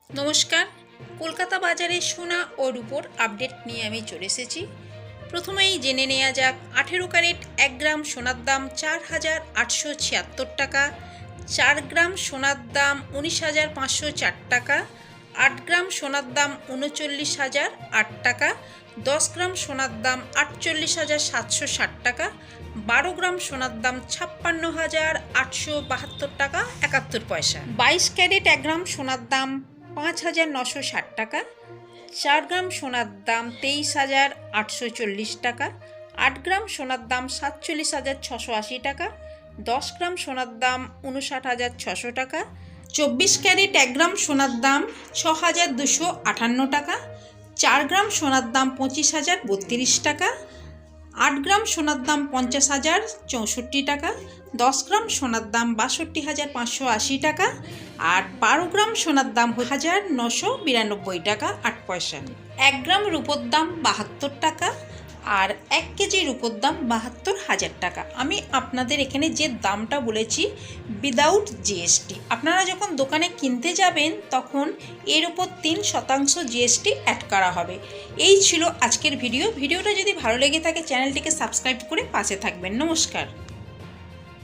নমস্কার। কলকাতা বাজারে সোনা ও রূপোর আপডেট নিয়ে আমি চলে এসেছি। প্রথমেই জেনে নেওয়া যাক 18 ক্যারেট 1 গ্রাম সোনার দাম 4,876 টাকা, 4 গ্রাম সোনার দাম 19,504 টাকা, 8 গ্রাম সোনার দাম 39,008 টাকা, 10 গ্রাম সোনার দাম 48,760 টাকা, 12 গ্রাম সোনার দাম 56,872 টাকা 71 পয়সা, 22 ক্যারেট 1 গ্রাম সোনার দাম 5,960 টাকা, 4 গ্রাম সোনার দাম 23,840 টাকা, 8 গ্রাম সোনার দাম 47,680 টাকা, 10 গ্রাম সোনার দাম 59,600 টাকা, 24 ক্যারেট 1 গ্রাম সোনার দাম 6,258 টাকা, 4 গ্রাম সোনার দাম 25,032 টাকা, 8 গ্রাম সোনার দাম 50,064 টাকা, 10 গ্রাম সোনার দাম 62,580 টাকা আর 12 গ্রাম সোনার দাম 1,992 টাকা 8 পয়সা। 1 গ্রাম রূপোর দাম 72 টাকা আর 1 কেজি রূপোর দাম 72,000 টাকা। আমি আপনাদের এখানে যে দামটা বলেছি উইদাউট জিএসটি, আপনারা যখন দোকানে কিনতে যাবেন তখন এর উপর 3% জিএসটি অ্যাড করা হবে। এই ছিল আজকের ভিডিওটা যদি ভালো লেগে থাকে চ্যানেলটিকে সাবস্ক্রাইব করে পাশে থাকবেন। নমস্কার।